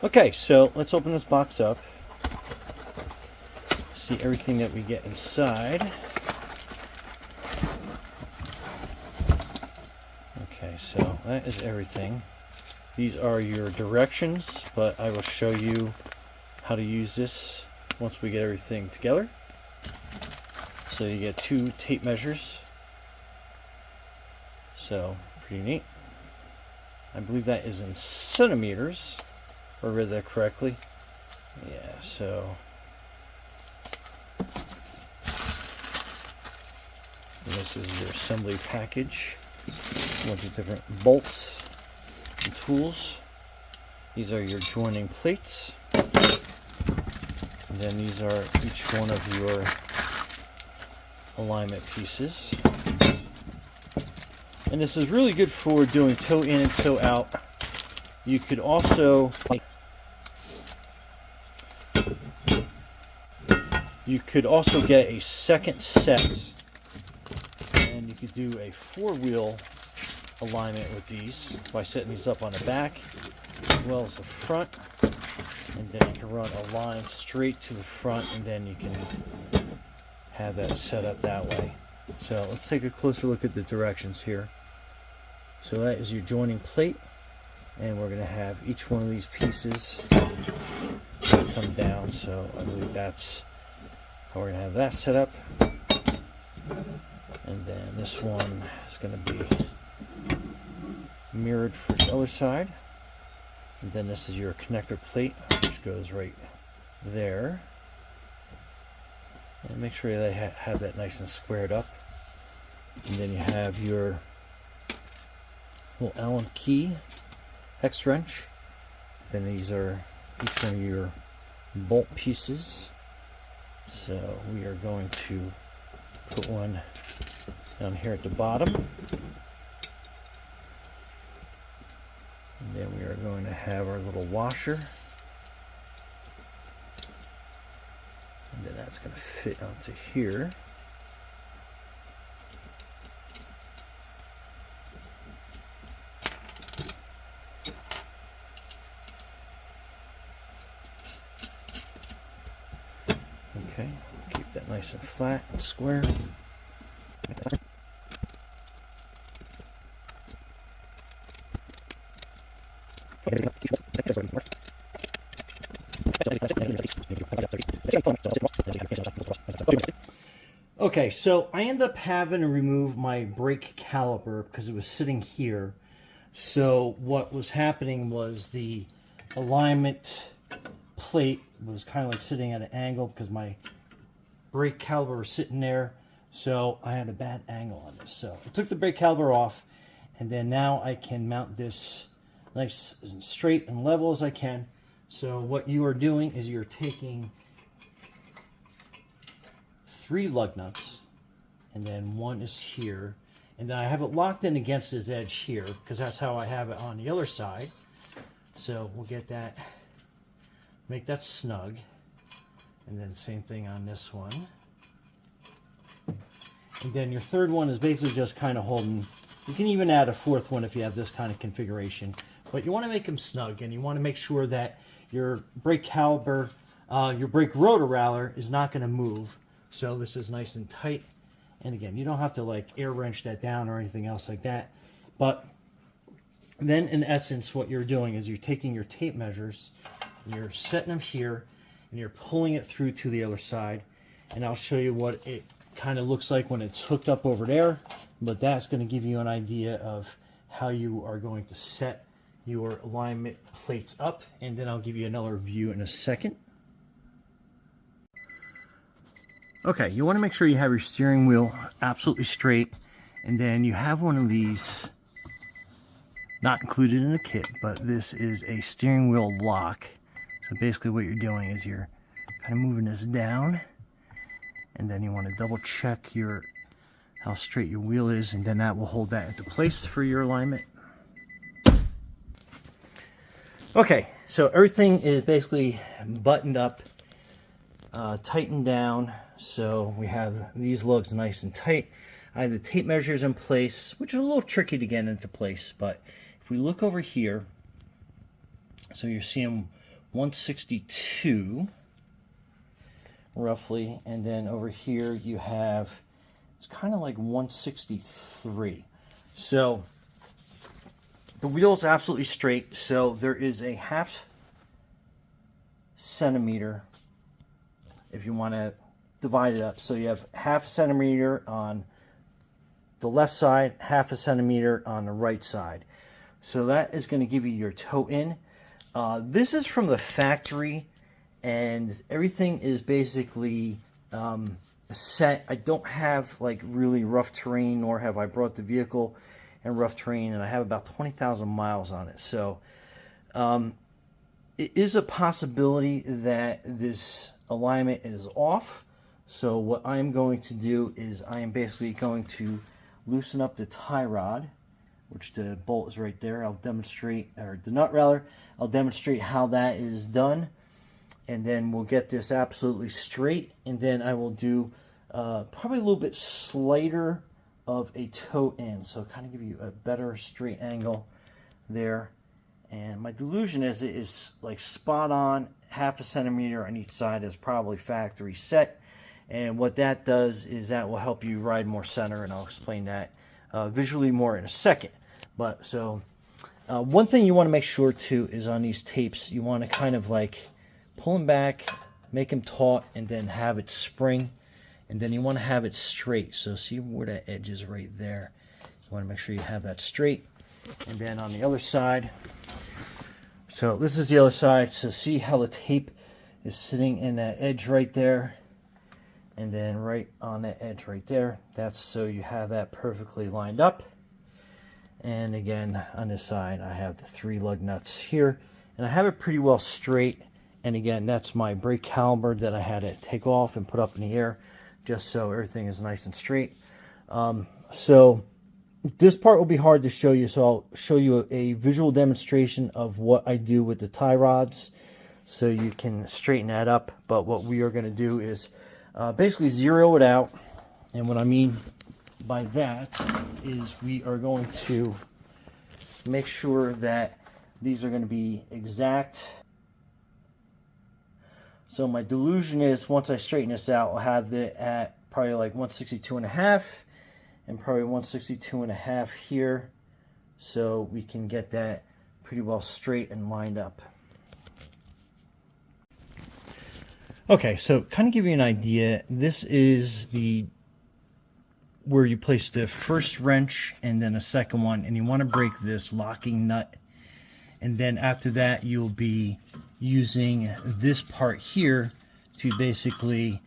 Okay, so let's open this box up. See everything that we get inside. Okay, so that is everything. These are your directions, but I will show you how to use this once we get everything together. So you get 2 tape measures. So, pretty neat. I believe that is in centimeters, if I read that correctly. Yeah, so this is your assembly package. A bunch of different bolts and tools. These are your joining plates. And then these are each one of your alignment pieces. And this is really good for doing toe in and toe out. You could also get a second set, and you could do a 4-wheel alignment with these by setting these up on the back as well as the front, and then you can run a line straight to the front, and then you can have that set up that way. So let's take a closer look at the directions here. So that is your joining plate, and we're going to have each one of these pieces come down. So I believe that's how we're going to have that set up. And then this one is going to be mirrored for the other side. And then this is your connector plate, which goes right there. And make sure they have that nice and squared up. And then you have your little Allen key hex wrench. Then these are each one of your bolt pieces. So we are going to put one down here at the bottom. And then we are going to have our little washer. And then that's going to fit onto here. Okay, keep that nice and flat and square. Okay, so I ended up having to remove my brake caliper because it was sitting here. So what was happening was the alignment plate was kind of like sitting at an angle because my brake caliper was sitting there. So I had a bad angle on this. So I took the brake caliper off, and then now I can mount this nice and straight and level as I can. So what you are doing is you're taking 3 lug nuts, and then one is here, and then I have it locked in against this edge here because that's how I have it on the other side. So we'll get that, make that snug, and then same thing on this one. And then your third one is basically just kind of holding. You can even add a 4th one if you have this kind of configuration, but you want to make them snug, and you want to make sure that your brake caliper, your brake rotor rather, is not going to move. So this is nice and tight. And again, you don't have to like air wrench that down or anything else like that. But then in essence, what you're doing is you're taking your tape measures, and you're setting them here, and you're pulling it through to the other side. And I'll show you what it kind of looks like when it's hooked up over there. But that's going to give you an idea of how you are going to set your alignment plates up. And then I'll give you another view in a second. Okay, you want to make sure you have your steering wheel absolutely straight, and then you have one of these, not included in the kit, but this is a steering wheel lock. So basically what you're doing is you're kind of moving this down, and then you want to double check how straight your wheel is, and then that will hold that into place for your alignment. Okay, so everything is basically buttoned up, tightened down. So we have these lugs nice and tight. I have the tape measures in place, which is a little tricky to get into place, but if we look over here, so you're seeing 162 roughly, and then over here you have, it's kind of like 163. So the wheel is absolutely straight, so there is a 1/2 centimeter if you want to divide it up. So you have 1/2 centimeter on the left side, 1/2 centimeter on the right side. So that is going to give you your toe in. This is from the factory, and everything is basically set. I don't have like really rough terrain, nor have I brought the vehicle in rough terrain, and I have about 20,000 miles on it. So it is a possibility that this alignment is off. So what I'm going to do is I am basically going to loosen up the tie rod, which the bolt is right there. I'll demonstrate, or the nut rather, I'll demonstrate how that is done, and then we'll get this absolutely straight, and then I will do probably a little bit slighter of a toe in, so kind of give you a better straight angle there. And my delusion is it is like spot on, 1/2 centimeter on each side is probably factory set. And what that does is that will help you ride more center, and I'll explain that visually more in a second. But so one thing you want to make sure too is on these tapes, you want to kind of like pull them back, make them taut, and then have it spring. And then you want to have it straight. So see where that edge is right there. You want to make sure you have that straight. And then on the other side, so this is the other side. So see how the tape is sitting in that edge right there. And then right on that edge right there. That's so you have that perfectly lined up. And again, on this side, I have the 3 lug nuts here. And I have it pretty well straight. And again, that's my brake caliper that I had to take off and put up in the air, just so everything is nice and straight. So this part will be hard to show you, so I'll show you a visual demonstration of what I do with the tie rods so you can straighten that up. But what we are going to do is basically zero it out. And what I mean by that is we are going to make sure that these are going to be exact. So my delusion is once I straighten this out, I'll have it at probably like 162.5 and probably 162.5 here, so we can get that pretty well straight and lined up. Okay, so kind of give you an idea, this is the where you place the first wrench and then a second one, and you want to break this locking nut, and then after that you'll be using this part here to basically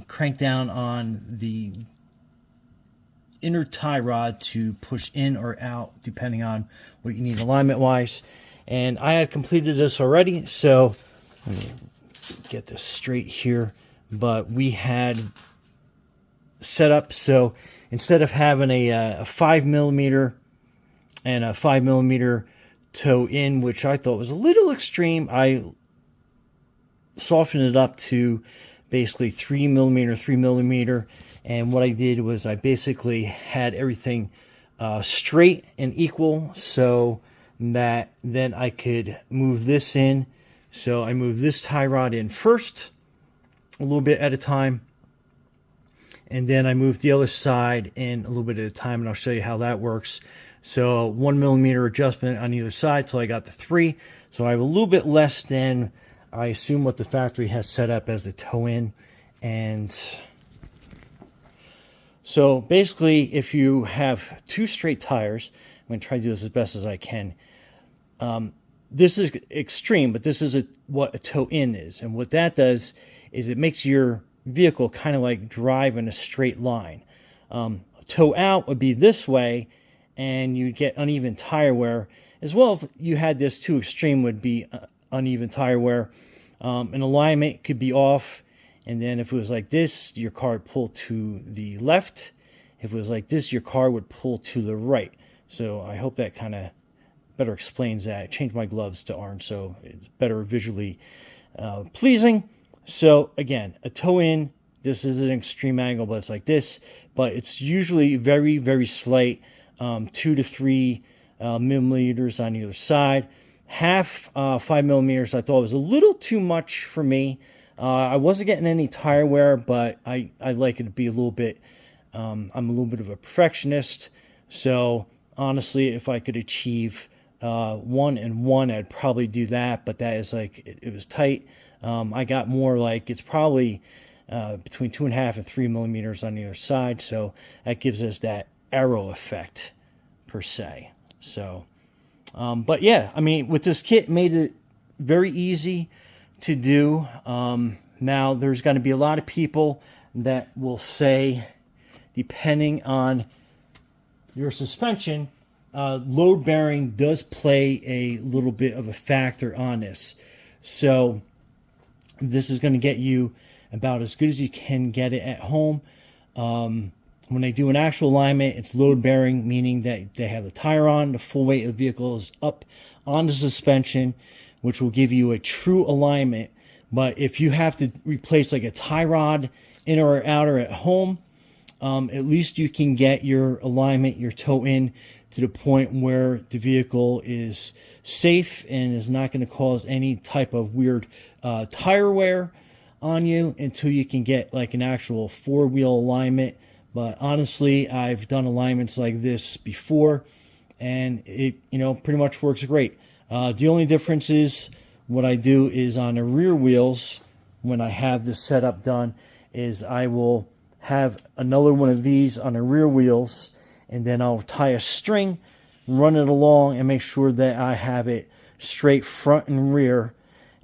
crank down on the inner tie rod to push in or out depending on what you need alignment wise. And I had completed this already, so let me get this straight here. But we had set up so instead of having a 5mm and a 5mm toe in, which I thought was a little extreme, I softened it up to basically 3mm, and what I did was I basically had everything straight and equal, so that then I could move this in. So I moved this tie rod in first, a little bit at a time, and then I moved the other side in a little bit at a time, and I'll show you how that works. So 1mm adjustment on either side till I got the 3. So I have a little bit less than I assume what the factory has set up as a toe in. And so basically, if you have 2 straight tires, I'm going to try to do this as best as I can. This is extreme, but this is what a toe in is. And what that does is it makes your vehicle kind of like drive in a straight line. Toe out would be this way, and you get uneven tire wear. As well, if you had this too extreme, would be uneven tire wear. An alignment could be off, and then if it was like this, your car would pull to the left. If it was like this, your car would pull to the right. So I hope that kind of better explains that. I changed my gloves to orange, so it's better visually pleasing. So again, a toe in, this is an extreme angle, but it's like this, but it's usually very, very slight, 2 to 3 millimeters on either side. half 5mm I thought was a little too much for me. I wasn't getting any tire wear, but I like it to be a little bit, I'm a little bit of a perfectionist. So honestly, if I could achieve 1 and 1, I'd probably do that, but that is like, it was tight. I got more like, it's probably between 2.5 and 3mm on either side, so that gives us that arrow effect per se. So but yeah, I mean, with this kit, made it very easy to do. Now there's going to be a lot of people that will say, depending on your suspension, load bearing does play a little bit of a factor on this. So this is going to get you about as good as you can get it at home. When they do an actual alignment, it's load bearing, meaning that they have the tire on, the full weight of the vehicle is up on the suspension, which will give you a true alignment. But if you have to replace like a tie rod, inner or outer at home, at least you can get your alignment, your toe in, to the point where the vehicle is safe and is not going to cause any type of weird tire wear on you until you can get like an actual 4-wheel alignment. But honestly, I've done alignments like this before, and it, you know, pretty much works great. The only difference is what I do is on the rear wheels, when I have this setup done, is I will have another one of these on the rear wheels, and then I'll tie a string, run it along, and make sure that I have it straight front and rear.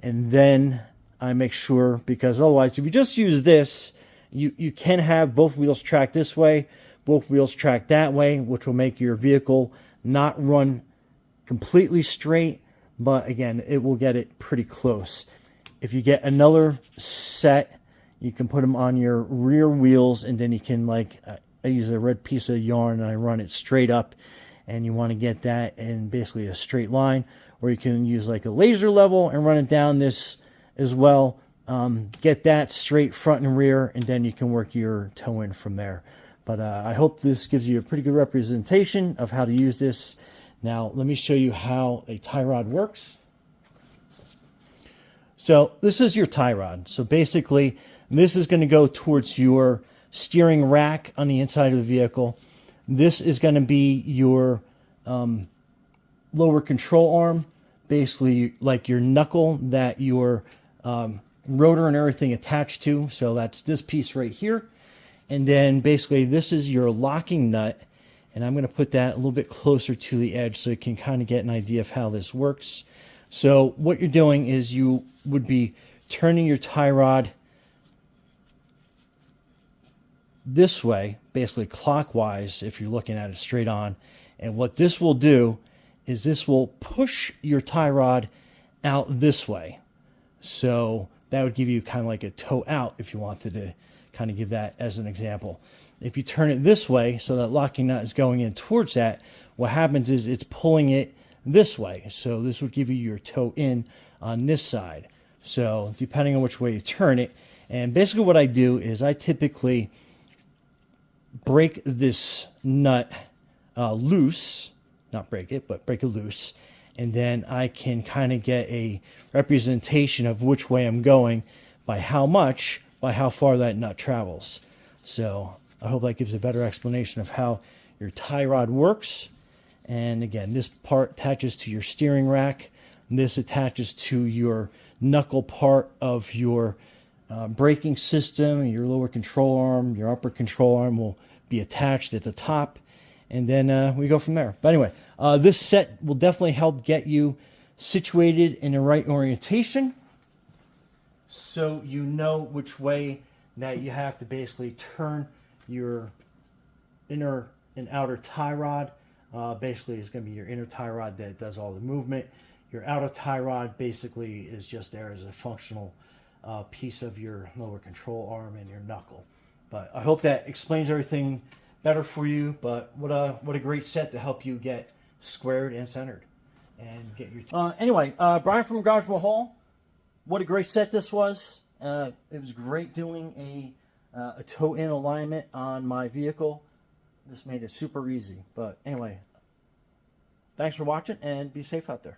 And then I make sure, because otherwise, if you just use this, you can have both wheels tracked this way, both wheels tracked that way, which will make your vehicle not run completely straight, but again, it will get it pretty close. If you get another set, you can put them on your rear wheels, and then you can, like, I use a red piece of yarn and I run it straight up, and you want to get that in basically a straight line, or you can use like a laser level and run it down this as well. Get that straight front and rear, and then you can work your toe in from there. But I hope this gives you a pretty good representation of how to use this. Now let me show you how a tie rod works. So this is your tie rod. So basically this is going to go towards your steering rack on the inside of the vehicle. This is going to be your lower control arm, basically like your knuckle that your rotor and everything attached to. So that's this piece right here. And then basically this is your locking nut, and I'm going to put that a little bit closer to the edge so you can kind of get an idea of how this works. So what you're doing is you would be turning your tie rod this way, basically clockwise if you're looking at it straight on. And what this will do is this will push your tie rod out this way. So that would give you kind of like a toe out if you wanted to kind of give that as an example. If you turn it this way, so that locking nut is going in towards that, what happens is it's pulling it this way. So this would give you your toe in on this side. So depending on which way you turn it, and basically what I do is I typically break this nut loose, not break it, but break it loose, and then I can kind of get a representation of which way I'm going by how much, by how far that nut travels. So I hope that gives a better explanation of how your tie rod works. And again, this part attaches to your steering rack. This attaches to your knuckle part of your braking system. Your lower control arm, your upper control arm will be attached at the top. And then we go from there. But anyway, this set will definitely help get you situated in the right orientation, so you know which way that you have to basically turn your inner and outer tie rod. Basically, it's going to be your inner tie rod that does all the movement. Your outer tie rod basically is just there as a functional piece of your lower control arm and your knuckle. But I hope that explains everything better for you. But what a great set to help you get squared and centered and get your anyway, Brian from Garage Mahal, what a great set this was. It was great doing a toe in alignment on my vehicle. This made it super easy. But anyway, thanks for watching, and be safe out there.